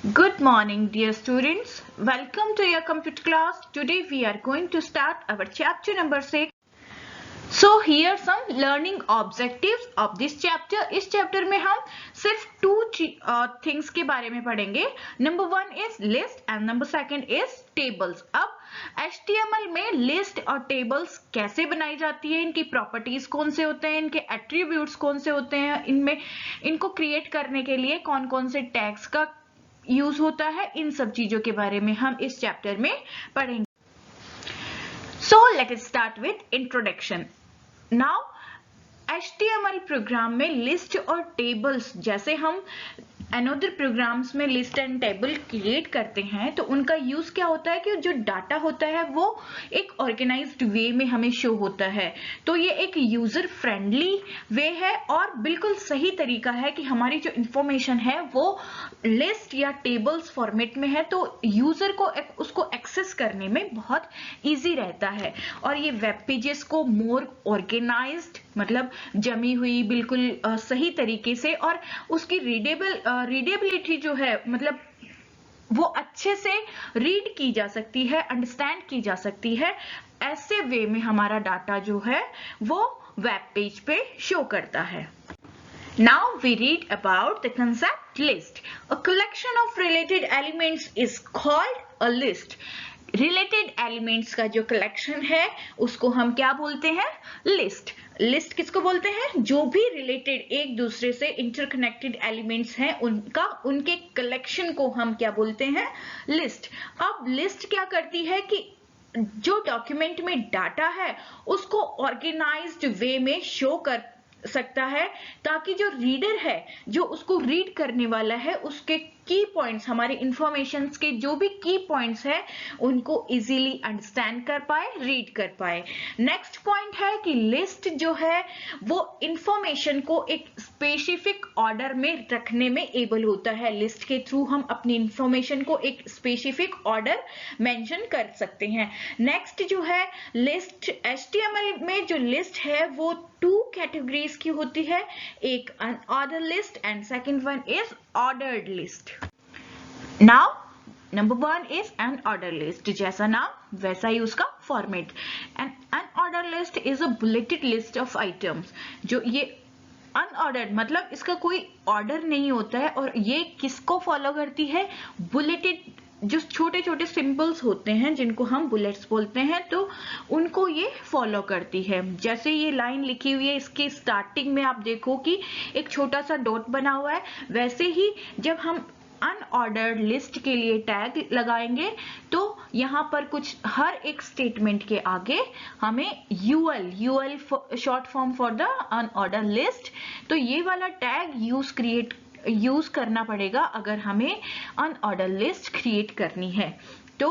Good morning, dear students. Welcome to your computer class. Today we are going to start our chapter number 6. So here some learning objectives of this chapter. इस chapter में हम सिर्फ two things के बारे में पढ़ेंगे. Number 1 is list and number 2 is tables. अब HTML में list और tables कैसे बनाई जाती है, इनकी properties कौन से होते हैं, इनके attributes कौन से होते हैं, इनमें इनको create करने के लिए कौन कौन से tags का यूज होता है, इन सब चीजों के बारे में हम इस चैप्टर में पढ़ेंगे. So let us start with introduction. Now HTML program में लिस्ट और टेबल्स जैसे हम अनदर प्रोग्राम्स में लिस्ट एंड टेबल क्रिएट करते हैं तो उनका यूज क्या होता है कि जो डाटा होता है वो एक ऑर्गेनाइज्ड वे में हमें शो होता है. तो ये एक यूजर फ्रेंडली वे है और बिल्कुल सही तरीका है कि हमारी जो इंफॉर्मेशन है वो लिस्ट या टेबल्स फॉर्मेट में है तो यूजर को उसको एक्सेस करने में बहुत इजी रहता है. और ये वेब पेजेस को मोर ऑर्गेनाइज्ड मतलब जमी हुई बिल्कुल सही तरीके से और उसकी रीडेबिलिटी जो है मतलब वो अच्छे से रीड की जा सकती है, अंडरस्टैंड की जा सकती है. ऐसे वे में हमारा डाटा जो है वो वेब पेज पे शो करता है. Now we read about the concept list. A collection of related elements is called a list. Related elements का जो collection है उसको हम क्या बोलते हैं? List. लिस्ट किसको बोलते हैं? जो भी रिलेटेड एक दूसरे से इंटरकनेक्टेड एलिमेंट्स हैं उनके कलेक्शन को हम क्या बोलते हैं? लिस्ट. अब लिस्ट क्या करती है कि जो डॉक्यूमेंट में डाटा है उसको ऑर्गेनाइज्ड वे में शो कर सकता है ताकि जो रीडर है जो उसको रीड करने वाला है उसके की पॉइंट्स हमारे इंफॉर्मेशंस के जो भी की पॉइंट्स है उनको इजीली अंडरस्टैंड कर पाए, रीड कर पाए. नेक्स्ट पॉइंट है कि लिस्ट जो है वो इंफॉर्मेशन को एक स्पेसिफिक ऑर्डर में रखने में एबल होता है. लिस्ट के थ्रू हम अपनी इंफॉर्मेशन को एक स्पेसिफिक ऑर्डर मेंशन कर सकते हैं. नेक्स्ट जो है लिस्ट, HTML में जो लिस्ट है वो 2 कैटेगरीज की होती है. एक unordered list and second one is ordered list. Now number 1 is unordered list. जैसा नाम वैसा ही उसका format. An unordered list is a bulleted list of items. जो ये अनऑर्डर्ड मतलब इसका कोई ऑर्डर नहीं होता है और ये किसको फॉलो करती है? बुलेटेड जो छोटे छोटे सिंबल्स होते हैं जिनको हम बुलेट्स बोलते हैं तो उनको ये फॉलो करती है. जैसे ये लाइन लिखी हुई है इसके स्टार्टिंग में आप देखो कि एक छोटा सा डॉट बना हुआ है. वैसे ही जब हम अनऑर्डर्ड लिस्ट के लिए टैग लगाएंगे तो यहाँ पर कुछ हर एक स्टेटमेंट के आगे हमें UL short form for the unordered list, तो ये वाला टैग यूज करना पड़ेगा अगर हमें अनऑर्डर्ड लिस्ट क्रिएट करनी है. तो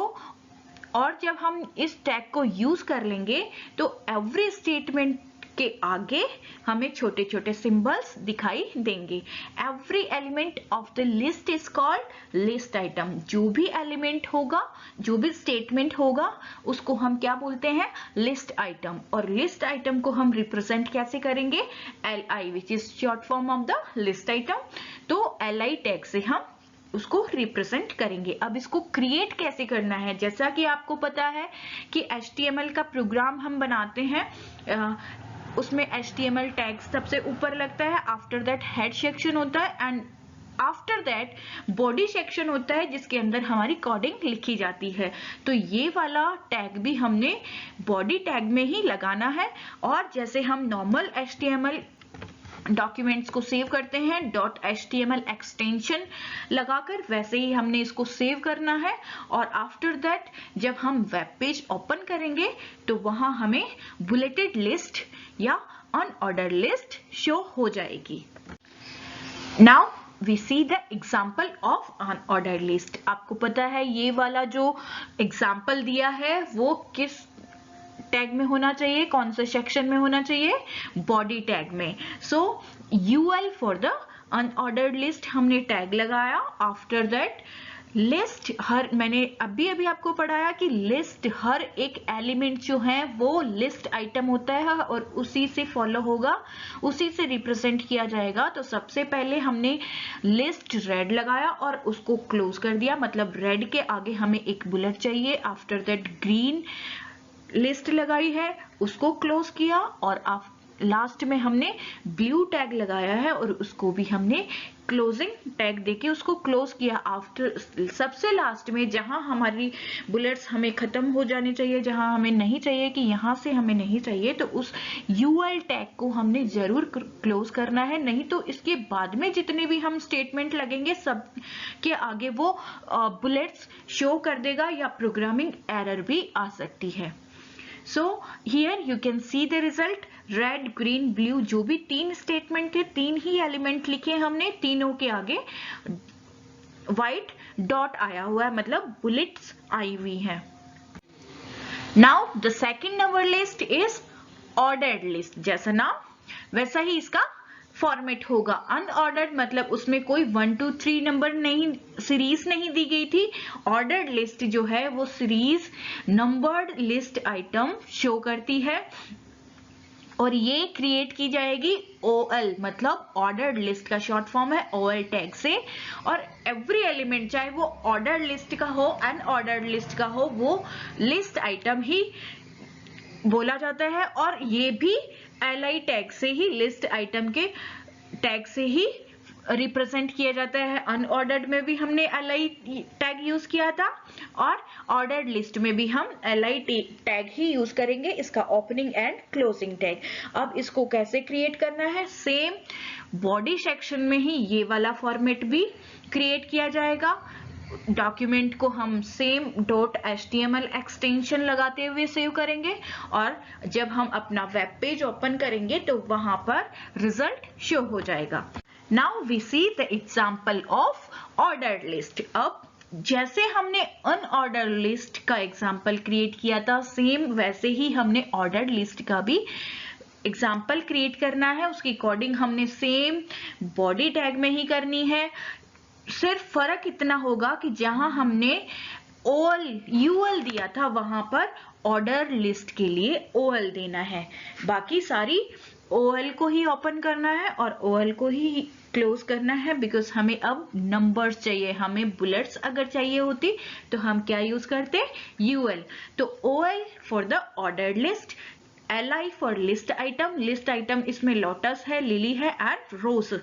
और जब हम इस टैग को यूज कर लेंगे तो एवरी स्टेटमेंट के आगे हमें छोटे छोटे सिंबल्स दिखाई देंगे. Every element of the list is called list item. जो भी एलिमेंट होगा, जो भी स्टेटमेंट होगा उसको हम क्या बोलते हैं? List item. और लिस्ट आइटम को हम रिप्रेजेंट कैसे करेंगे? LI which is short form of the list item. तो LI टैग से हम उसको रिप्रेजेंट करेंगे. अब इसको क्रिएट कैसे करना है? जैसा कि आपको पता है कि HTML का प्रोग्राम हम बनाते हैं उसमें HTML टैग सबसे ऊपर लगता है. आफ्टर दैट हेड सेक्शन होता है and after that body section होता है जिसके अंदर हमारी कोडिंग लिखी जाती है. तो ये वाला टैग भी हमने बॉडी टैग में ही लगाना है. और जैसे हम नॉर्मल HTML डॉक्यूमेंट्स को सेव करते हैं .html एक्सटेंशन लगाकर, वैसे ही हमने इसको सेव करना है. और आफ्टर दैट जब हम वेब पेज ओपन करेंगे तो वहां हमें बुलेटेड लिस्ट या अनऑर्डर्ड लिस्ट शो हो जाएगी. Now we see the example of unordered list. आपको पता है ये वाला जो एग्जाम्पल दिया है वो किस टैग में होना चाहिए, कौन से सेक्शन में होना चाहिए? बॉडी टैग में. सो UL for the unordered list हमने टैग लगाया. आफ्टर दैट लिस्ट मैंने अभी आपको पढ़ाया कि लिस्ट हर एक एलिमेंट जो है वो लिस्ट आइटम होता है और उसी से फॉलो होगा, उसी से रिप्रेजेंट किया जाएगा। तो सबसे पहले हमने लिस्ट रेड लगाया और उसको क्लोज कर दिया, मतलब रेड के आगे हमें एक बुलेट चाहिए। आफ्टर दैट ग्रीन लिस्ट लगाई है, उसको क्लोज किया और लास्ट में हमने ब्लू टैग लगाया है और उसको भी हमने क्लोजिंग टैग देके उसको क्लोज किया। आफ्टर सबसे लास्ट में जहां हमारी बुलेट्स हमें खत्म हो जानी चाहिए, जहां हमें नहीं चाहिए कि यहां से हमें नहीं चाहिए, तो उस यूएल टैग को हमने जरूर क्लोज करना है, नहीं तो इसके बाद में जितने भी हम स्टेटमेंट लगेंगे सब के आगे वो बुलेट्स शो कर देगा या प्रोग्रामिंग एरर भी आ सकती है। So here you can see the result, red green blue, जो भी 3 स्टेटमेंट थे, 3 ही एलिमेंट लिखे हमने, तीनों के आगे व्हाइट डॉट आया हुआ है, मतलब बुलेट्स आई हुई है। Now the second number list is ordered list. जैसा नाम वैसा ही इसका फॉर्मेट होगा। अनऑर्डर्ड मतलब उसमें कोई 1 2 3 नंबर नहीं, सीरीज नहीं दी गई थी। ऑर्डर्ड लिस्ट जो है वो series numbered list item show करती है और ये क्रिएट की जाएगी OL, मतलब ऑर्डर्ड लिस्ट का शॉर्ट फॉर्म है, OL टैग से। और एवरी एलिमेंट चाहे वो ऑर्डर्ड लिस्ट का हो अनऑर्डर्ड लिस्ट का हो, वो लिस्ट आइटम ही बोला जाता है और ये भी LI टैग से ही, लिस्ट आइटम के टैग से ही रिप्रेजेंट किया जाता है। अनऑर्डर्ड में भी हमने LI टैग यूज किया था और ऑर्डर्ड लिस्ट में भी हम LI टैग ही यूज करेंगे, इसका ओपनिंग एंड क्लोजिंग टैग। अब इसको कैसे क्रिएट करना है, सेम बॉडी सेक्शन में ही ये वाला फॉर्मेट भी क्रिएट किया जाएगा। डॉक्यूमेंट को हम सेम .html एक्सटेंशन लगाते हुए सेव करेंगे और जब हम अपना वेब पेज ओपन करेंगे तो वहां पर रिजल्ट शो हो जाएगा। Now we see the example of ordered list. अब जैसे हमने अनऑर्डर्ड लिस्ट का एग्जांपल क्रिएट किया था, सेम वैसे ही हमने ऑर्डर्ड लिस्ट का भी एग्जांपल क्रिएट करना है। उसकी कोडिंग हमने सेम बॉडी टैग में ही करनी है। सिर्फ फर्क इतना होगा कि जहां हमने UL दिया था वहां पर ऑर्डर लिस्ट के लिए OL देना है। बाकी सारी OL को ही ओपन करना है और OL को ही क्लोज करना है, बिकॉज हमें अब नंबर्स चाहिए। हमें बुलेट्स अगर चाहिए होती तो हम क्या यूज करते, UL। तो OL for the ordered list, LI for list item. List item इसमें लोटस है, लिली है एंड रोज।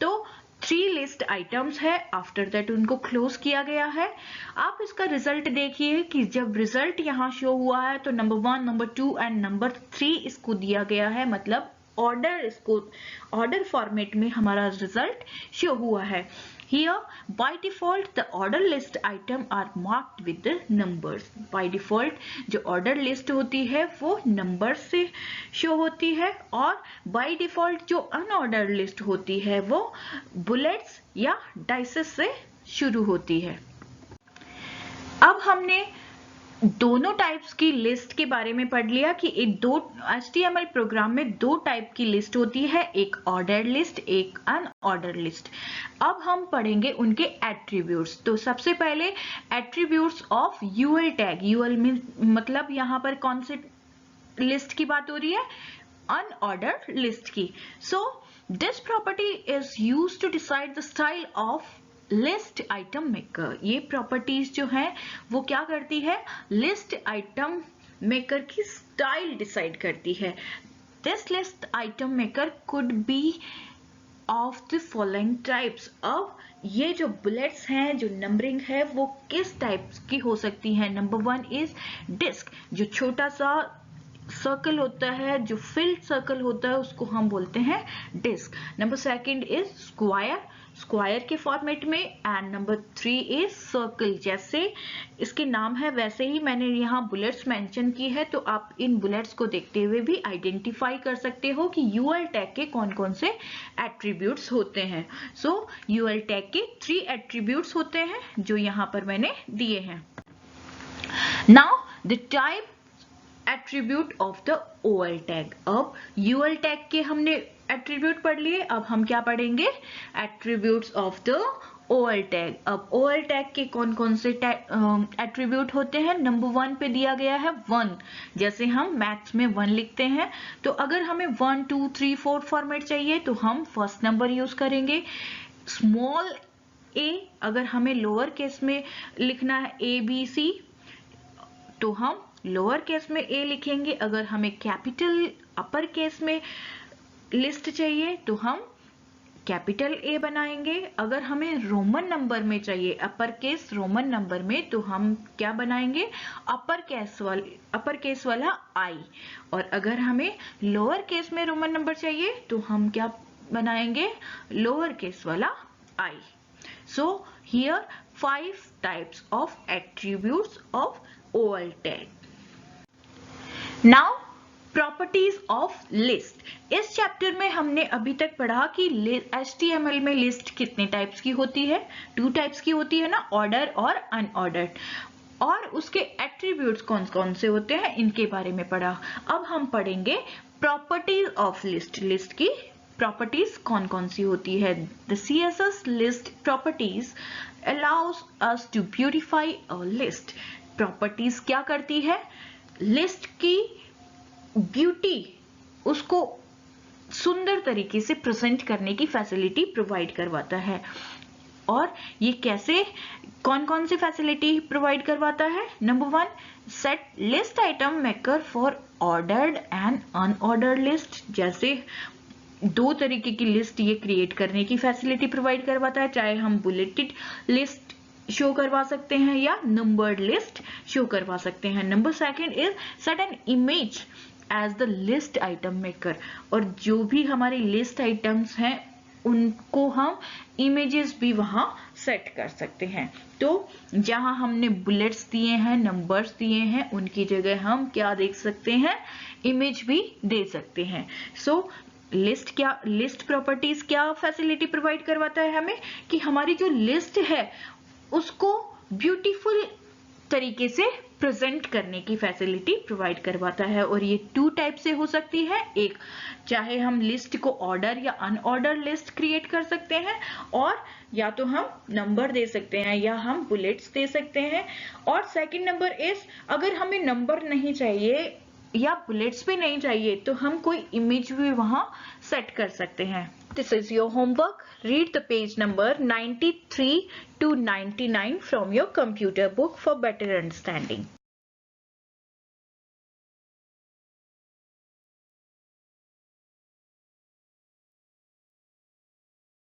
तो 3 लिस्ट आइटम्स है। आफ्टर दैट उनको क्लोज किया गया है। आप इसका रिजल्ट देखिए कि जब रिजल्ट यहाँ शो हुआ है तो नंबर 1, नंबर 2 एंड नंबर 3 इसको दिया गया है, मतलब ऑर्डर, इसको ऑर्डर फॉर्मेट में हमारा रिजल्ट शो हुआ है। Here by default the order list item are marked with the numbers. By default जो order list होती है वो numbers से show होती है और by default जो unordered list होती है वो bullets या dices से शुरू होती है। अब हमने दोनों टाइप्स की लिस्ट के बारे में पढ़ लिया कि HTML प्रोग्राम में 2 टाइप की लिस्ट होती है, एक ऑर्डर्ड लिस्ट, एक अनऑर्डर्ड लिस्ट। अब हम पढ़ेंगे उनके एट्रीब्यूट्स। तो सबसे पहले attributes of UL tag. UL में मतलब यहाँ पर कौन से लिस्ट की बात हो रही है, अनऑर्डर्ड लिस्ट की। So this property is used to decide the style of list item maker. ये प्रॉपर्टीज जो है वो क्या करती है, लिस्ट आइटम मेकर की स्टाइल डिसाइड करती है। This list item maker could be of the following types. अब ये जो बुलेट्स हैं, जो नंबरिंग है, वो किस टाइप की हो सकती है। नंबर 1 इज डिस्क, जो छोटा सा सर्कल होता है, जो फिल्ड सर्कल होता है उसको हम बोलते हैं disc. Number 2 is square, square के फॉर्मेट में। एंड नंबर 3 इज सर्कल, जैसे इसके नाम है वैसे ही मैंने यहाँ बुलेट्स मेंशन की है, तो आप इन बुलेट्स को देखते हुए भी आइडेंटिफाई कर सकते हो कि UL टैग के कौन कौन से एट्रीब्यूट्स होते हैं। सो UL टैग के 3 एट्रीब्यूट्स होते हैं जो यहाँ पर मैंने दिए हैं। Now the type attribute of the OL tag. अब UL टैग के हमने एट्रीब्यूट पढ़ लिए, अब हम क्या पढ़ेंगे, attributes of the OL tag. अब OL टैग के कौन कौन से एट्रीब्यूट होते हैं? नंबर 1 पे दिया गया है 1, जैसे हम मैथ्स में 1 लिखते हैं, तो अगर हमें 1 2 3 4 फॉर्मेट चाहिए तो हम फर्स्ट नंबर यूज करेंगे। स्मॉल a, अगर हमें लोअर केस में लिखना है ABC तो हम लोअर केस में a लिखेंगे। अगर हमें कैपिटल अपर केस में लिस्ट चाहिए तो हम कैपिटल A बनाएंगे। अगर हमें रोमन नंबर में चाहिए, अपर केस रोमन नंबर में, तो हम क्या बनाएंगे? अपर केस वाला I। और अगर हमें लोअर केस में रोमन नंबर चाहिए तो हम क्या बनाएंगे? लोअर केस वाला I। So here 5 types of attributes of OL tag. Now properties of list. इस चैप्टर में हमने अभी तक पढ़ा कि HTML में लिस्ट कितने टाइप्स की होती है? 2 टाइप्स की होती है ना, ऑर्डर और अनऑर्डर्ड। और उसके एट्रीब्यूट्स कौन कौन से होते हैं, इनके बारे में पढ़ा। अब हम पढ़ेंगे प्रॉपर्टीज ऑफ लिस्ट। लिस्ट की प्रॉपर्टीज कौन कौन सी होती है? The CSS list properties allows us to beautify a list। Properties क्या करती है? लिस्ट की ब्यूटी, उसको सुंदर तरीके से प्रेजेंट करने की फैसिलिटी प्रोवाइड करवाता है। और ये कैसे, कौन कौन सी फैसिलिटी प्रोवाइड करवाता है? Number 1, set list item maker for ordered and unordered list. जैसे 2 तरीके की लिस्ट ये क्रिएट करने की फैसिलिटी प्रोवाइड करवाता है, चाहे हम बुलेटेड लिस्ट शो करवा सकते हैं या नंबर्ड लिस्ट शो करवा सकते हैं। Number 2 is set an image as the list item maker. और जो भी हमारे लिस्ट आइटम्स हैं उनको हम इमेजेस भी वहां सेट कर सकते हैं। तो जहां हमने बुलेट्स दिए हैं, नंबर्स दिए हैं, उनकी जगह हम क्या देख सकते हैं? इमेज भी दे सकते हैं। सो लिस्ट प्रॉपर्टीज क्या फैसिलिटी प्रोवाइड करवाता है हमें? कि हमारी जो लिस्ट है उसको ब्यूटीफुल तरीके से प्रेजेंट करने की फैसिलिटी प्रोवाइड करवाता है। और ये 2 टाइप से हो सकती है। एक, चाहे हम लिस्ट को ऑर्डर या अनऑर्डर लिस्ट क्रिएट कर सकते हैं, और या तो हम नंबर दे सकते हैं या हम बुलेट्स दे सकते हैं। और सेकंड नंबर इज, अगर हमें नंबर नहीं चाहिए या बुलेट्स भी नहीं चाहिए तो हम कोई इमेज भी वहां सेट कर सकते हैं। This is your homework. Read the page number 93 to 99 from your computer book for better understanding.